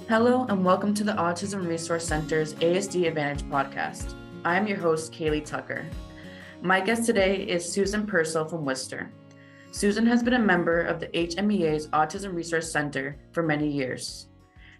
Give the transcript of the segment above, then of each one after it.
Hello and welcome to the Autism Resource Center's ASD Advantage podcast. I am your host, Kaylee Tucker. My guest today is Susan Purcell from Worcester. Susan has been a member of the HMEA's Autism Resource Center for many years.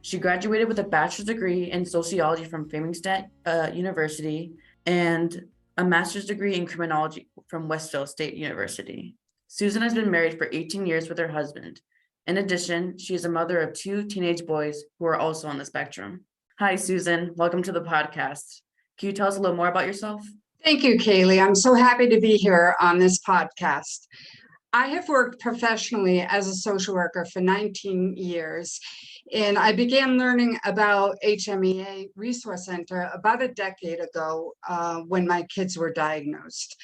She graduated with a bachelor's degree in sociology from Framingham University and a master's degree in criminology from Westfield State University. Susan has been married for 18 years with her husband. In addition, she is a mother of 2 teenage boys who are also on the spectrum. Hi, Susan. Welcome to the podcast. Can you tell us a little more about yourself? Thank you, Kaylee. I'm so happy to be here on this podcast. I have worked professionally as a social worker for 19 years, and I began learning about HMEA Resource Center about a decade ago when my kids were diagnosed.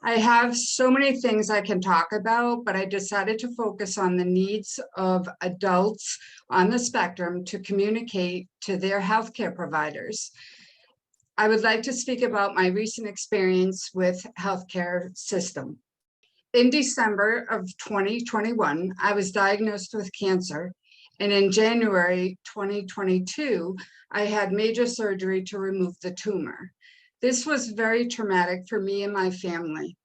I have so many things I can talk about, but I decided to focus on the needs of adults on the spectrum to communicate to their healthcare providers. I would like to speak about my recent experience with healthcare system. In December of 2021, I was diagnosed with cancer, and in January 2022, I had major surgery to remove the tumor. This was very traumatic for me and my family.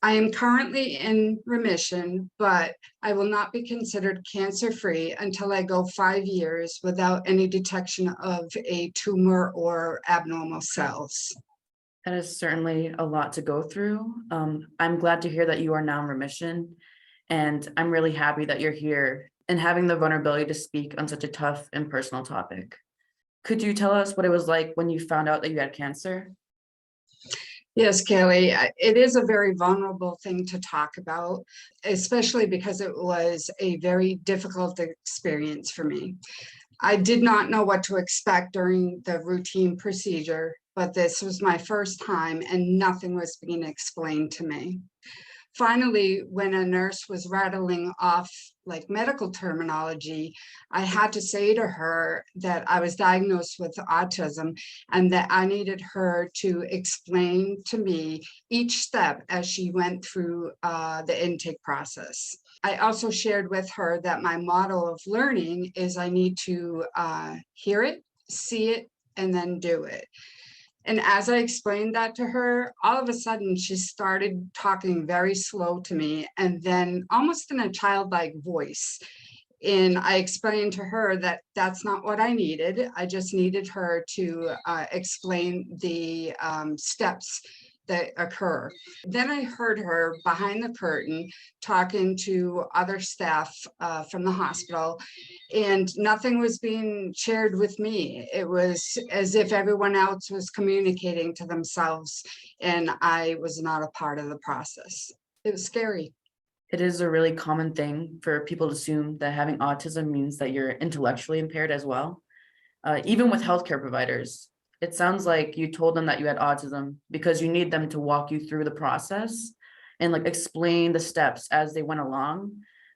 I am currently in remission, but I will not be considered cancer-free until I go 5 years without any detection of a tumor or abnormal cells. That is certainly a lot to go through. I'm glad to hear that you are now in remission, and I'm really happy that you're here and having the vulnerability to speak on such a tough and personal topic. Could you tell us what it was like when you found out that you had cancer? Yes, Kelly, it is a very vulnerable thing to talk about, especially because it was a very difficult experience for me. I did not know what to expect during the routine procedure, but this was my first time and nothing was being explained to me. Finally, when a nurse was rattling off like medical terminology, I had to say to her that I was diagnosed with autism and that I needed her to explain to me each step as she went through the intake process. I also shared with her that my model of learning is I need to hear it, see it, and then do it. And as I explained that to her, all of a sudden she started talking very slow to me and then almost in a childlike voice. And I explained to her that that's not what I needed. I just needed her to explain the steps that occur. Then I heard her behind the curtain talking to other staff from the hospital, and nothing was being shared with me. It was as if everyone else was communicating to themselves, and I was not a part of the process. It was scary. It is a really common thing for people to assume that having autism means that you're intellectually impaired as well. Even with healthcare providers, it sounds like you told them that you had autism because you need them to walk you through the process and like explain the steps as they went along.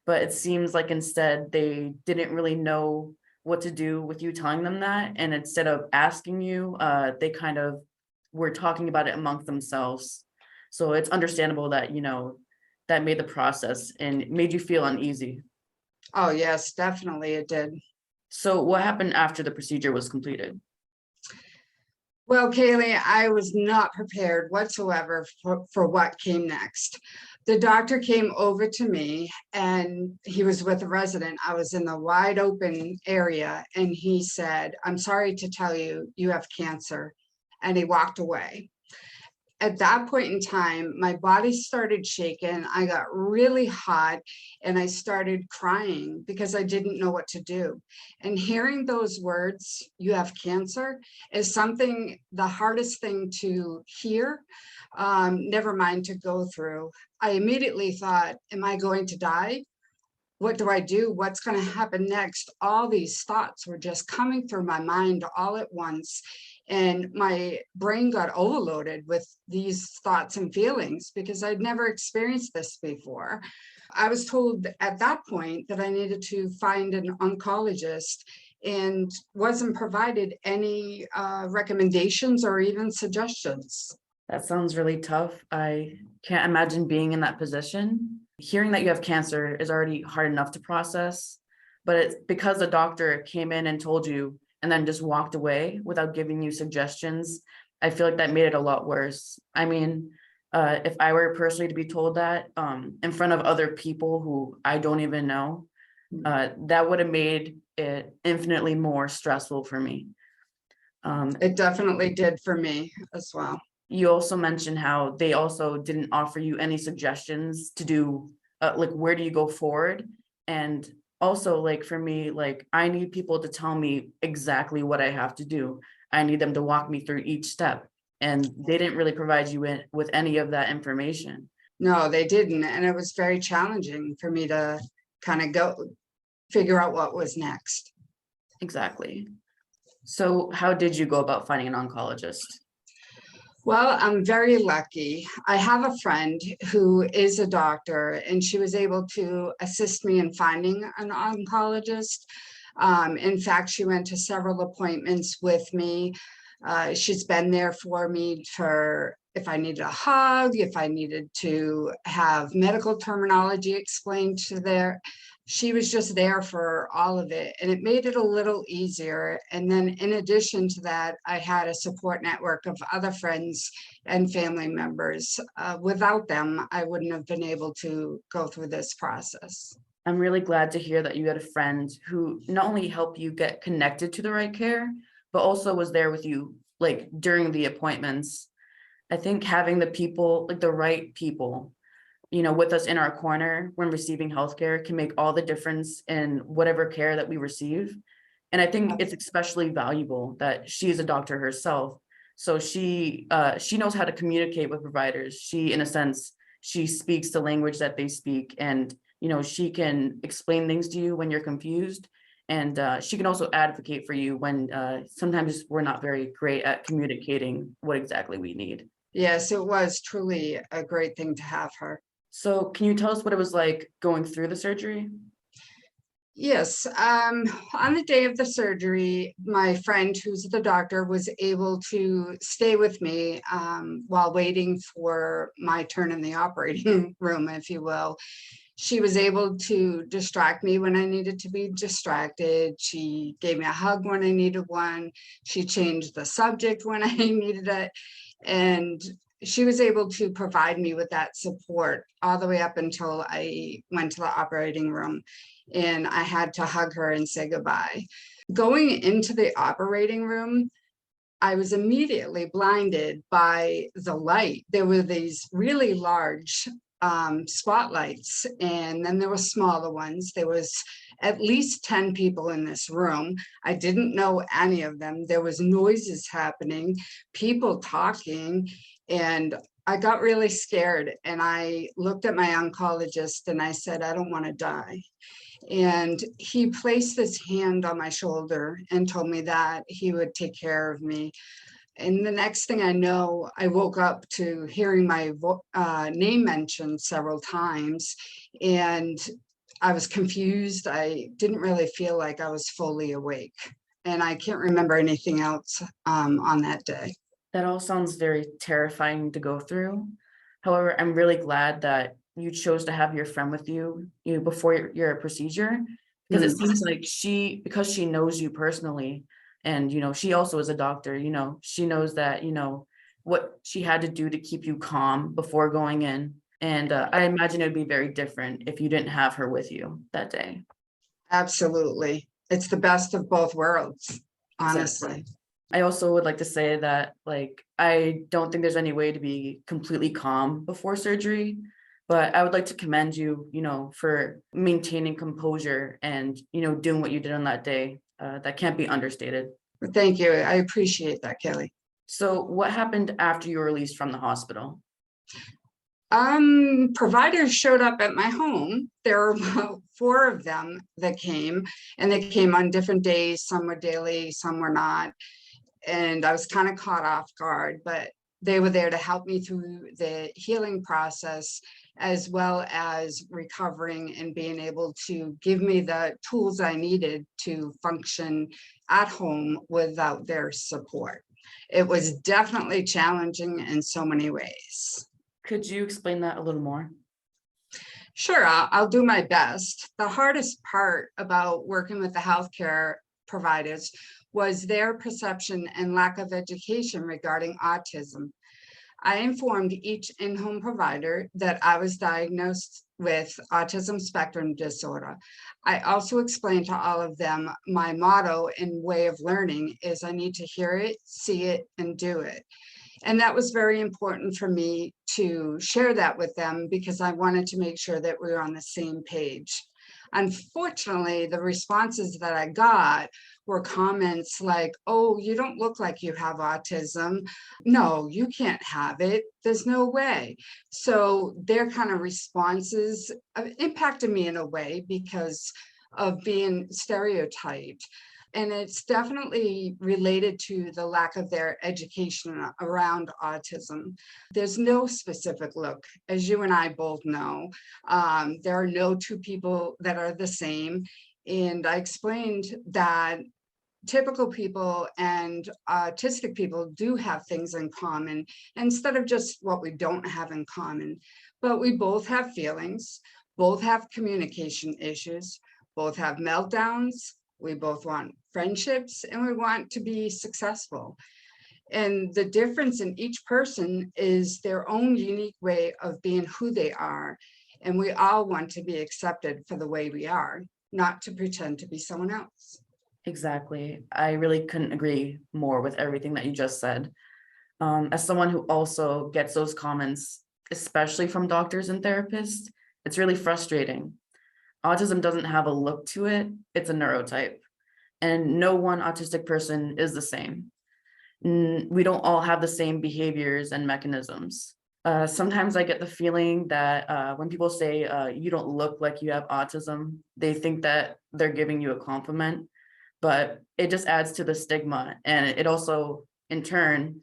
But it seems like instead they didn't really know what to do with you telling them that. And instead of asking you, they kind of were talking about it amongst themselves. So it's understandable that, that made the process and made you feel uneasy. Oh, yes, definitely it did. So what happened after the procedure was completed? Well, Kaylee, I was not prepared whatsoever for what came next. The doctor came over to me and he was with a resident. I was in the wide open area and he said, "I'm sorry to tell you, you have cancer." And he walked away. At that point in time, my body started shaking. I got really hot and I started crying because I didn't know what to do. And hearing those words, "you have cancer," is something, the hardest thing to hear, never mind to go through. I immediately thought, am I going to die? What do I do? What's going to happen next? All these thoughts were just coming through my mind all at once. And my brain got overloaded with these thoughts and feelings because I'd never experienced this before. I was told at that point that I needed to find an oncologist and wasn't provided any recommendations or even suggestions. That sounds really tough. I can't imagine being in that position. Hearing that you have cancer is already hard enough to process, but it's because the doctor came in and told you and then just walked away without giving you suggestions. I feel like that made it a lot worse. I mean, if I were personally to be told that in front of other people who I don't even know, that would have made it infinitely more stressful for me. It definitely did for me as well. You also mentioned how they also didn't offer you any suggestions to do, like, where do you go forward? And also, like, for me, like, I need people to tell me exactly what I have to do. I need them to walk me through each step. And they didn't really provide you with any of that information. No, they didn't. And it was very challenging for me to kind of go figure out what was next. Exactly. So how did you go about finding an oncologist? Well, I'm very lucky. I have a friend who is a doctor, and she was able to assist me in finding an oncologist. In fact, she went to several appointments with me. She's been there for me for if I needed a hug, if I needed to have medical terminology explained to there. She was just there for all of it, and it made it a little easier. And then in addition to that, I had a support network of other friends and family members. Without them, I wouldn't have been able to go through this process. I'm really glad to hear that you had a friend who not only helped you get connected to the right care, but also was there with you, like, during the appointments. I think having the people, like the right people, with us in our corner when receiving healthcare can make all the difference in whatever care that we receive. And I think it's especially valuable that she is a doctor herself. So she knows how to communicate with providers. She, in a sense, she speaks the language that they speak, and she can explain things to you when you're confused. And she can also advocate for you when sometimes we're not very great at communicating what exactly we need. Yes, it was truly a great thing to have her. So can you tell us what it was like going through the surgery? Yes, on the day of the surgery, my friend who's the doctor was able to stay with me while waiting for my turn in the operating room, if you will. She was able to distract me when I needed to be distracted. She gave me a hug when I needed one. She changed the subject when I needed it. And she was able to provide me with that support all the way up until I went to the operating room, and I had to hug her and say goodbye. Going into the operating room, I was immediately blinded by the light. There were these really large spotlights, and then there were smaller ones. There was at least 10 people in this room. I didn't know any of them. There was noises happening, people talking, and I got really scared. And I looked at my oncologist and I said, I don't want to die. And he placed his hand on my shoulder and told me that he would take care of me. And the next thing I know, I woke up to hearing my name mentioned several times, and I was confused. I didn't really feel like I was fully awake, and I can't remember anything else on that day. That all sounds very terrifying to go through. However, I'm really glad that you chose to have your friend with you, before your procedure, because it seems like because she knows you personally, and she also is a doctor. She knows that what she had to do to keep you calm before going in. And I imagine it would be very different if you didn't have her with you that day. Absolutely. It's the best of both worlds, honestly. Exactly. I also would like to say that, like, I don't think there's any way to be completely calm before surgery, but I would like to commend you, for maintaining composure and, doing what you did on that day. That can't be understated. Thank you. I appreciate that, Kelly. So what happened after you were released from the hospital? Providers showed up at my home. There were about 4 of them that came, and they came on different days. Some were daily, some were not. And I was kind of caught off guard, but they were there to help me through the healing process, as well as recovering and being able to give me the tools I needed to function at home without their support. It was definitely challenging in so many ways. Could you explain that a little more? Sure, I'll do my best. The hardest part about working with the healthcare providers was their perception and lack of education regarding autism. I informed each in-home provider that I was diagnosed with autism spectrum disorder. I also explained to all of them my motto and way of learning is I need to hear it, see it, and do it. And that was very important for me to share that with them because I wanted to make sure that we were on the same page. Unfortunately, the responses that I got were comments like, oh, you don't look like you have autism. No, you can't have it. There's no way. So their kind of responses impacted me in a way because of being stereotyped. And it's definitely related to the lack of their education around autism. There's no specific look, as you and I both know. There are no two people that are the same. And I explained that typical people and autistic people do have things in common instead of just what we don't have in common. But we both have feelings, both have communication issues, both have meltdowns. We both want friendships and we want to be successful. And the difference in each person is their own unique way of being who they are. And we all want to be accepted for the way we are, not to pretend to be someone else. Exactly. I really couldn't agree more with everything that you just said. As someone who also gets those comments, especially from doctors and therapists, it's really frustrating. Autism doesn't have a look to it, it's a neurotype. And no one autistic person is the same. We don't all have the same behaviors and mechanisms. Sometimes I get the feeling that when people say you don't look like you have autism, they think that they're giving you a compliment, but it just adds to the stigma. And it also, in turn,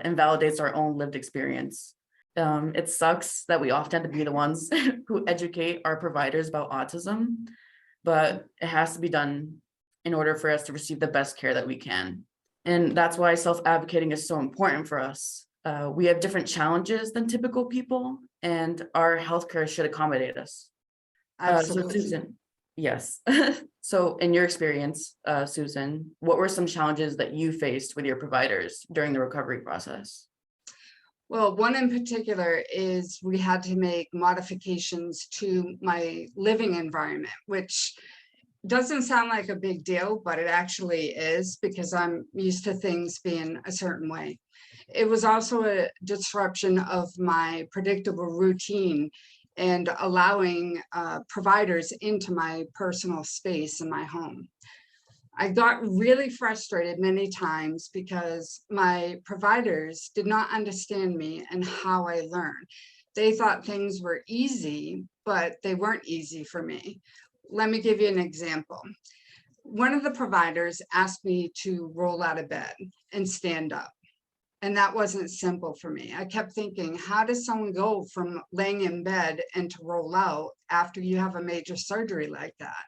invalidates our own lived experience. It sucks that we often have to be the ones who educate our providers about autism, but it has to be done in order for us to receive the best care that we can. And that's why self-advocating is so important for us. We have different challenges than typical people, and our healthcare should accommodate us. So Susan, yes. So in your experience, Susan, what were some challenges that you faced with your providers during the recovery process? Well, one in particular is we had to make modifications to my living environment, which doesn't sound like a big deal, but it actually is because I'm used to things being a certain way. It was also a disruption of my predictable routine and allowing providers into my personal space in my home. I got really frustrated many times because my providers did not understand me and how I learned. They thought things were easy, but they weren't easy for me. Let me give you an example. One of the providers asked me to roll out of bed and stand up. And that wasn't simple for me. I kept thinking, how does someone go from laying in bed and to roll out after you have a major surgery like that?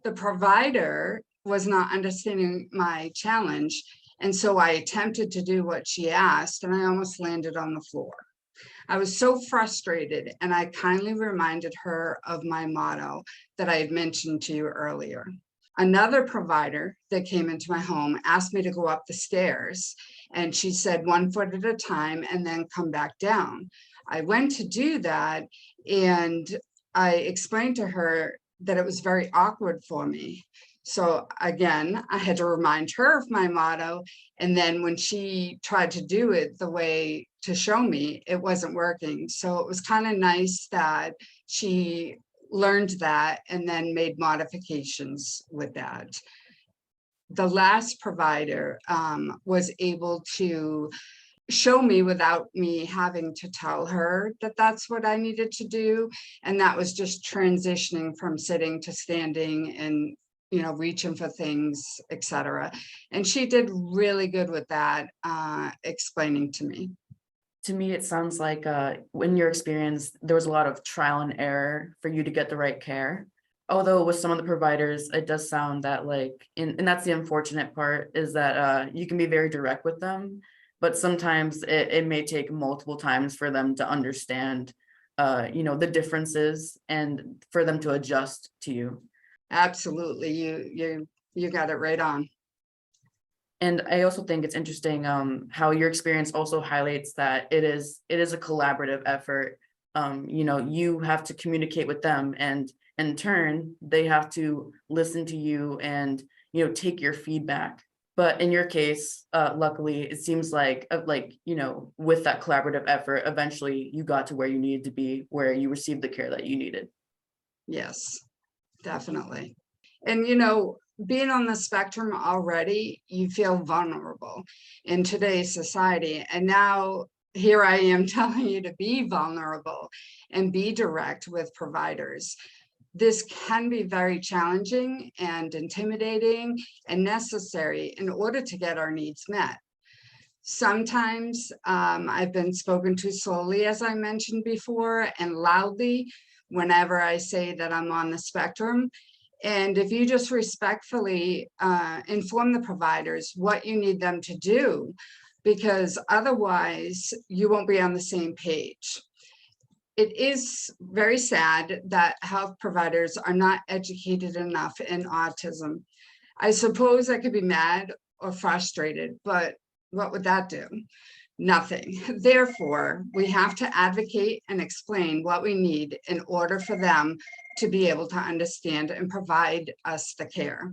The provider was not understanding my challenge. And so I attempted to do what she asked, and I almost landed on the floor. I was so frustrated, and I kindly reminded her of my motto that I had mentioned to you earlier. Another provider that came into my home asked me to go up the stairs, and she said 1 foot at a time and then come back down. I went to do that, and I explained to her that it was very awkward for me. So again, I had to remind her of my motto. And then when she tried to do it the way to show me, it wasn't working. So it was kind of nice that she learned that and then made modifications with that. The last provider was able to show me without me having to tell her that that's what I needed to do. And that was just transitioning from sitting to standing and reaching for things, etc. And she did really good with that, explaining to me. To me, it sounds like in your experience, there was a lot of trial and error for you to get the right care. Although with some of the providers, it does sound that and that's the unfortunate part, is that you can be very direct with them, but sometimes it may take multiple times for them to understand the differences and for them to adjust to you. Absolutely. You got it right on. And I also think it's interesting how your experience also highlights that it is a collaborative effort. You have to communicate with them, and in turn, they have to listen to you and take your feedback. But in your case, luckily, it seems like with that collaborative effort, eventually you got to where you needed to be, where you received the care that you needed. Yes, definitely. And being on the spectrum already, you feel vulnerable in today's society. And now here I am telling you to be vulnerable and be direct with providers. This can be very challenging and intimidating and necessary in order to get our needs met. Sometimes I've been spoken to slowly, as I mentioned before, and loudly whenever I say that I'm on the spectrum. And if you just respectfully inform the providers what you need them to do, because otherwise you won't be on the same page. It is very sad that health providers are not educated enough in autism. I suppose I could be mad or frustrated, but what would that do? Nothing. Therefore, we have to advocate and explain what we need in order for them to be able to understand and provide us the care.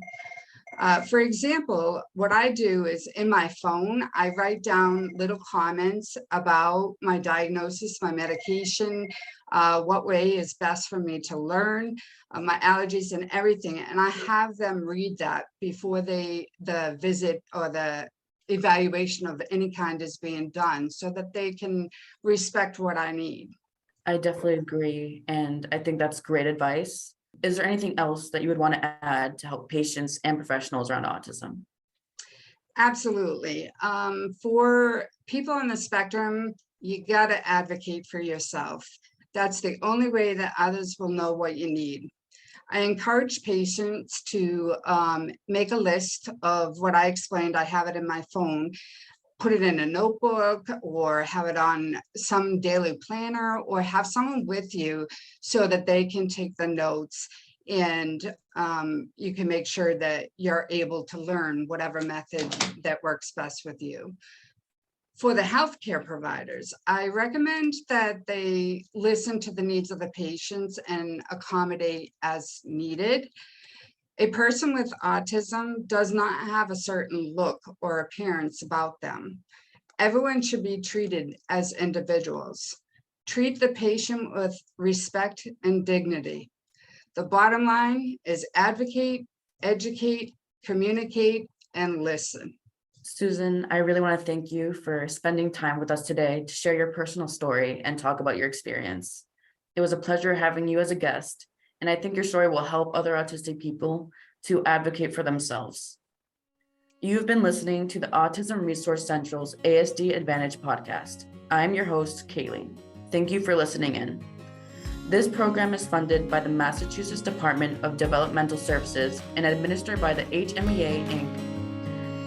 For example, what I do is in my phone, I write down little comments about my diagnosis, my medication, what way is best for me to learn, my allergies and everything. And I have them read that before the visit or the evaluation of any kind is being done, so that they can respect what I need. I definitely agree. And I think that's great advice. Is there anything else that you would want to add to help patients and professionals around autism? Absolutely. For people on the spectrum, you got to advocate for yourself. That's the only way that others will know what you need. I encourage patients to make a list of what I explained. I have it in my phone. Put it in a notebook or have it on some daily planner, or have someone with you so that they can take the notes, and you can make sure that you're able to learn whatever method that works best with you. For the healthcare providers, I recommend that they listen to the needs of the patients and accommodate as needed. A person with autism does not have a certain look or appearance about them. Everyone should be treated as individuals. Treat the patient with respect and dignity. The bottom line is advocate, educate, communicate, and listen. Susan, I really want to thank you for spending time with us today to share your personal story and talk about your experience. It was a pleasure having you as a guest, and I think your story will help other autistic people to advocate for themselves. You've been listening to the Autism Resource Central's ASD Advantage podcast. I'm your host, Kaylee. Thank you for listening in. This program is funded by the Massachusetts Department of Developmental Services and administered by the HMEA Inc.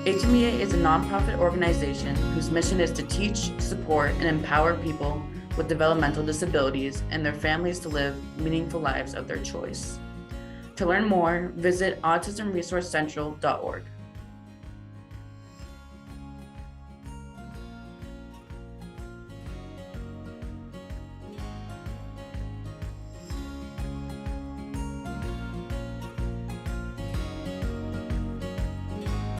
HMEA is a nonprofit organization whose mission is to teach, support, and empower people with developmental disabilities and their families to live meaningful lives of their choice. To learn more, visit autismresourcecentral.org.